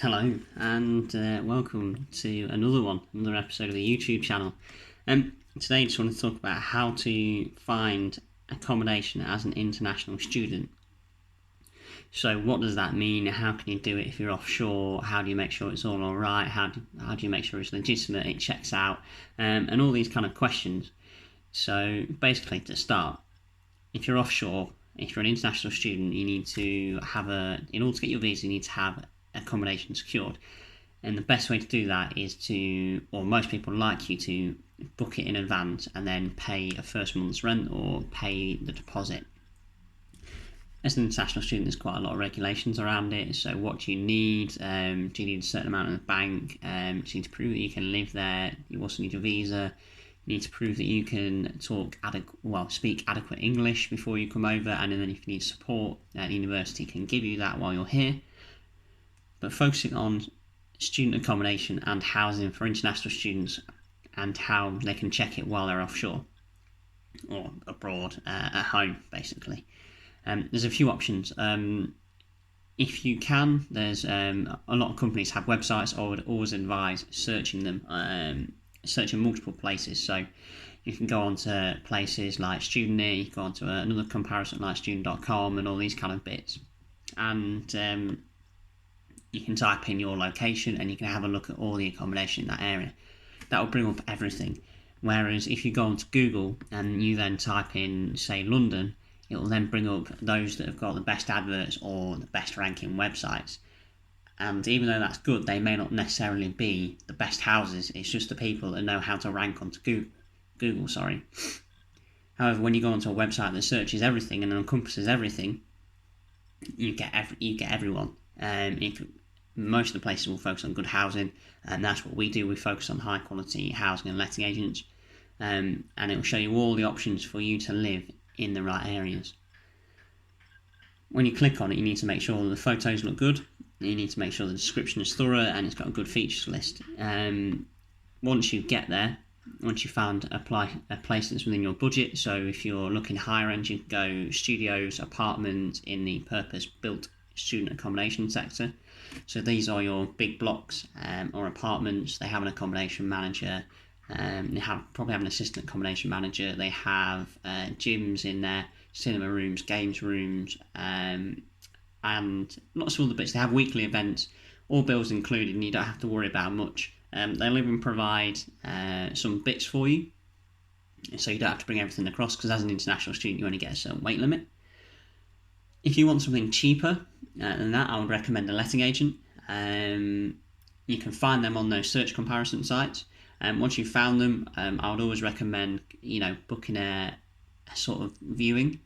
Hello, and welcome to another episode of the YouTube channel. Today I just want to talk about how to find accommodation as an international student. So what does that mean? How can you do it if you're offshore? How do you make sure it's all alright? How do you make sure it's legitimate, it checks out? And all these kind of questions. So basically, to start, if you're offshore, if you're an international student, you need to in order to get your visa, you need to have accommodation secured. And the best way to do that is or most people like you to book it in advance and then pay a first month's rent or pay the deposit. As an international student, there's quite a lot of regulations around it. So what do you need? Do you need a certain amount in the bank? Do you need to prove that you can live there? You also need a visa. You need to prove that you can speak adequate English before you come over, and then if you need support, the university can give you that while you're here. But focusing on student accommodation and housing for international students and how they can check it while they're offshore or abroad, at home, basically. There's a few options. If you can, there's a lot of companies have websites. I would always advise searching them, searching multiple places. So you can go onto places like StudentNet, you can go onto another comparison like student.com and all these kind of bits. And you can type in your location and you can have a look at all the accommodation in that area. That will bring up everything. Whereas if you go onto Google and you then type in, say, London, it will then bring up those that have got the best adverts or the best ranking websites. And even though that's good, they may not necessarily be the best houses. It's just the people that know how to rank onto Google. However, when you go onto a website that searches everything and encompasses everything, you get everyone. Most of the places will focus on good housing, and that's what we do. We focus on high quality housing and letting agents, and it will show you all the options for you to live in the right areas. When you click on it, you need to make sure that the photos look good. You need to make sure the description is thorough and it's got a good features list. Once you get there, once you've found a place that's within your budget, so if you're looking higher end, you can go studios, apartments in the purpose-built student accommodation sector. So these are your big blocks or apartments. They have an accommodation manager. They probably have an assistant accommodation manager. They have gyms in there, cinema rooms, games rooms, and lots of other bits. They have weekly events, all bills included, and you don't have to worry about much. They'll even provide some bits for you, so you don't have to bring everything across, because as an international student you only get a certain weight limit. If you want something cheaper than that, I would recommend a letting agent. You can find them on those search comparison sites. Once you've found them, I would always recommend booking a sort of viewing,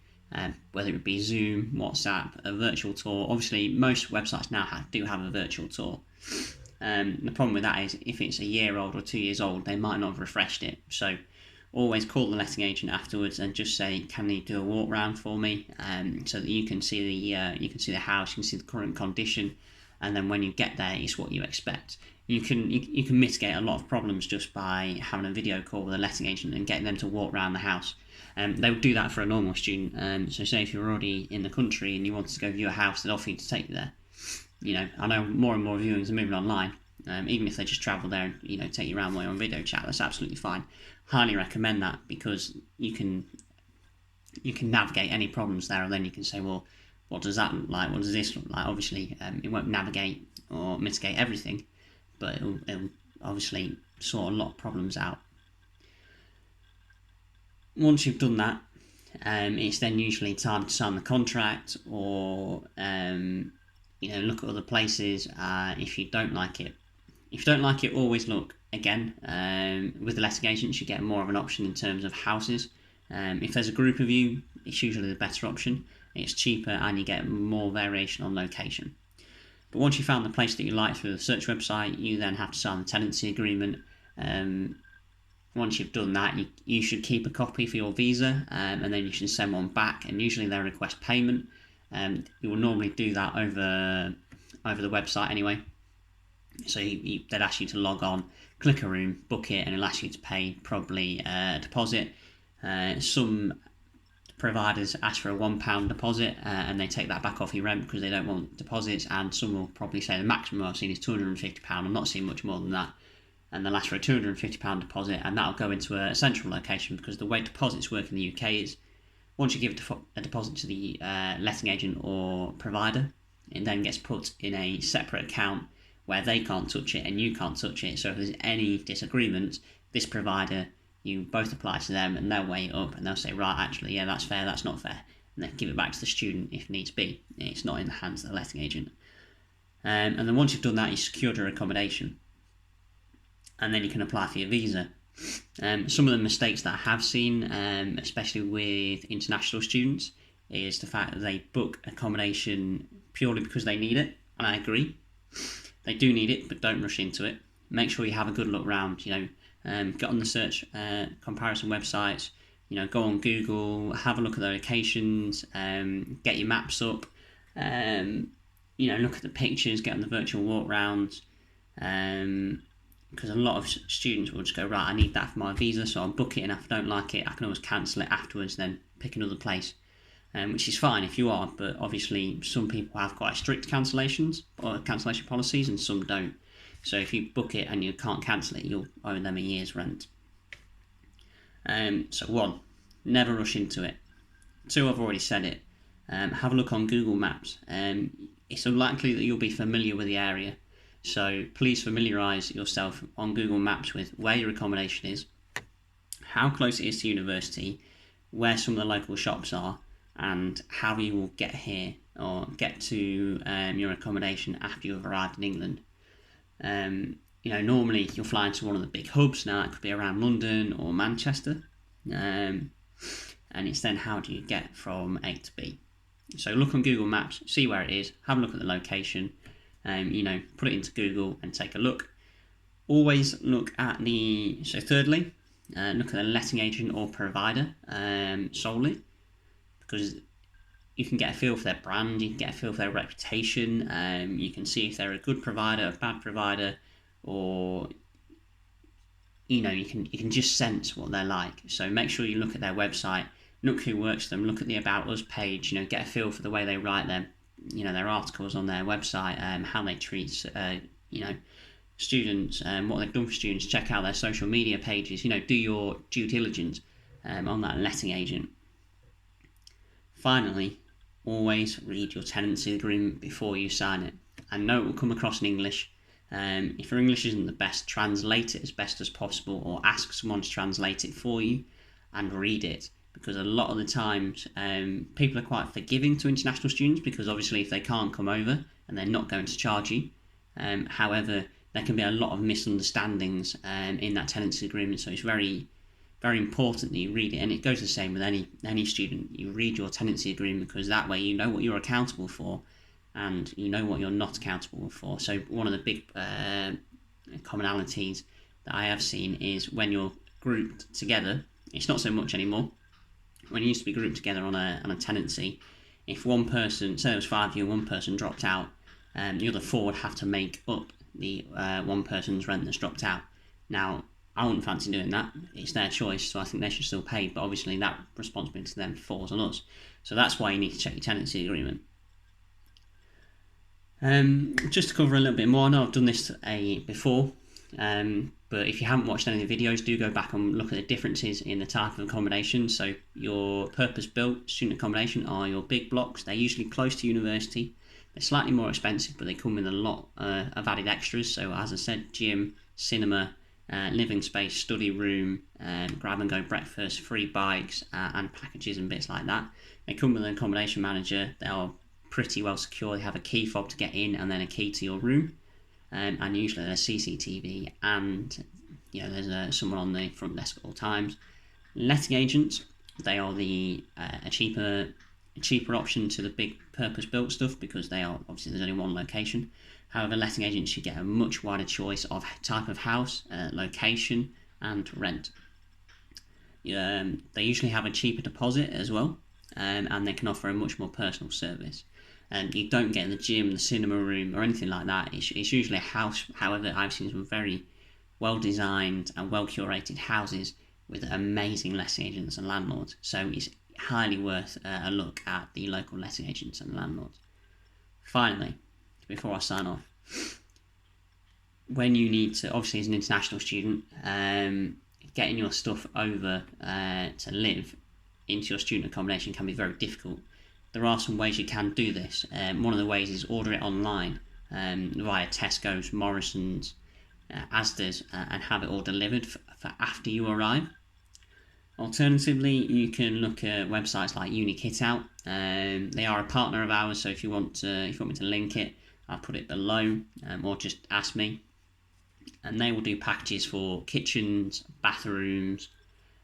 whether it be Zoom, WhatsApp, a virtual tour. Obviously, most websites now do have a virtual tour. The problem with that is if it's a year old or 2 years old, they might not have refreshed it. So always call the letting agent afterwards and just say, can you do a walk round for me, so that you can see the house, you can see the current condition, and then when you get there, it's what you expect. You can mitigate a lot of problems just by having a video call with a letting agent and getting them to walk around the house. They would do that for a normal student. So say if you're already in the country and you wanted to go view a house, they'd offer you to take you there. I know more and more viewings are moving online. Even if they just travel there and take you around while you're on video chat, that's absolutely fine. Highly recommend that, because you can navigate any problems there, and then you can say, well, what does that look like? What does this look like? Obviously, it won't navigate or mitigate everything, but it'll obviously sort a lot of problems out. Once you've done that, it's then usually time to sign the contract or look at other places if you don't like it. If you don't like it, always look again. With the letting agents, you get more of an option in terms of houses. If there's a group of you, it's usually the better option. It's cheaper and you get more variation on location. But once you found the place that you like through the search website, you then have to sign the tenancy agreement. Once you've done that, you should keep a copy for your visa, and then you should send one back, and usually they request payment. You will normally do that over the website anyway. So they'd ask you to log on, click a room, book it, and it'll ask you to pay probably a deposit. Some providers ask for a £1 deposit and they take that back off your rent because they don't want deposits, and some will probably say the maximum I've seen is £250. I'm not seeing much more than that. And they'll ask for a £250 deposit, and that'll go into a central location, because the way deposits work in the UK is once you give a deposit to the letting agent or provider, it then gets put in a separate account where they can't touch it and you can't touch it. So if there's any disagreement, this provider, you both apply to them and they'll weigh it up and they'll say, right, actually, yeah, that's fair, that's not fair. And then give it back to the student if needs be. It's not in the hands of the letting agent. And then once you've done that, you've secured your accommodation. And then you can apply for your visa. Some of the mistakes that I have seen, especially with international students, is the fact that they book accommodation purely because they need it. And I agree. They do need it, but don't rush into it. Make sure you have a good look round, get on the search comparison websites, go on Google, have a look at the locations, get your maps up, look at the pictures, get on the virtual walk rounds, because a lot of students will just go, right, I need that for my visa, so I'll book it, and if I don't like it, I can always cancel it afterwards, then pick another place, which is fine if you are, but obviously some people have quite strict cancellation policies and some don't. So if you book it and you can't cancel it, you'll owe them a year's rent. So 1, never rush into it. 2, I've already said it. Have a look on Google Maps. It's unlikely that you'll be familiar with the area, so please familiarise yourself on Google Maps with where your accommodation is, how close it is to university, where some of the local shops are, and how you will get here or get to your accommodation after you've arrived in England. Normally you'll fly into one of the big hubs. Now that could be around London or Manchester, and it's then how do you get from A to B. So look on Google Maps, see where it is, have a look at the location, put it into Google and take a look. Always look at thirdly, look at the letting agent or provider solely, because you can get a feel for their brand, you can get a feel for their reputation, you can see if they're a good provider, a bad provider, or you can just sense what they're like. So make sure you look at their website, look who works for them, look at the About Us page, get a feel for the way they write their articles on their website, how they treat students, what they've done for students. Check out their social media pages, do your due diligence on that letting agent. Finally, always read your tenancy agreement before you sign it. I know it will come across in English. If your English isn't the best, translate it as best as possible, or ask someone to translate it for you and read it, because a lot of the times people are quite forgiving to international students, because obviously if they can't come over and they're not going to charge you. However, there can be a lot of misunderstandings in that tenancy agreement, so it's very, very important that you read it, and it goes the same with any student. You read your tenancy agreement, because that way you know what you're accountable for and you know what you're not accountable for. So one of the big commonalities that I have seen is when you're grouped together, it's not so much anymore. When you used to be grouped together on a tenancy, if one person, say there was 5 of you, one person dropped out, the other 4 would have to make up the one person's rent that's dropped out. Now, I wouldn't fancy doing that. It's their choice, so I think they should still pay, but obviously that responsibility then falls on us. So that's why you need to check your tenancy agreement. Just to cover a little bit more, I know I've done this before, but if you haven't watched any of the videos, do go back and look at the differences in the type of accommodation. So your purpose-built student accommodation are your big blocks. They're usually close to university. They're slightly more expensive, but they come with a lot of added extras. So as I said, gym, cinema, living space, study room, grab-and-go breakfast, free bikes, and packages and bits like that. They come with an accommodation manager. They are pretty well secure. They have a key fob to get in and then a key to your room. And usually there's CCTV and there's someone on the front desk at all times. Letting agents, they are a cheaper option to the big purpose-built stuff, because they are obviously there's only one location. However, letting agents, you get a much wider choice of type of house, location, and rent. They usually have a cheaper deposit as well, and they can offer a much more personal service. You don't get the gym, the cinema room, or anything like that. It's usually a house. However, I've seen some very well designed and well curated houses with amazing letting agents and landlords. So highly worth a look at the local letting agents and landlords. Finally, before I sign off, when you need to, obviously as an international student, getting your stuff over to live into your student accommodation can be very difficult. There are some ways you can do this. One of the ways is order it online via Tesco's, Morrison's, Asda's, and have it all delivered for after you arrive. Alternatively, you can look at websites like UniKitOut. They are a partner of ours, so if you want me to link it, I'll put it below, or just ask me. And they will do packages for kitchens, bathrooms,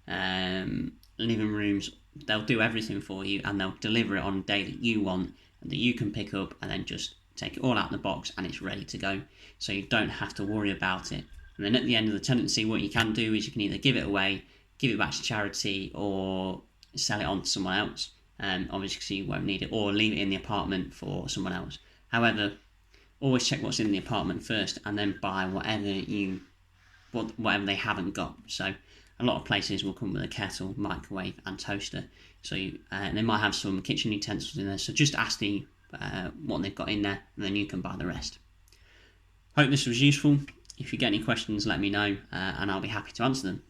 living rooms. They'll do everything for you, and they'll deliver it on a day that you want, and that you can pick up, and then just take it all out of the box, and it's ready to go. So you don't have to worry about it. And then at the end of the tenancy, what you can do is you can either give it away, give it back to charity, or sell it on to someone else. Obviously, you won't need it, or leave it in the apartment for someone else. However, always check what's in the apartment first, and then buy whatever they haven't got. So a lot of places will come with a kettle, microwave, and toaster. So they might have some kitchen utensils in there. So just ask them what they've got in there, and then you can buy the rest. Hope this was useful. If you get any questions, let me know, and I'll be happy to answer them.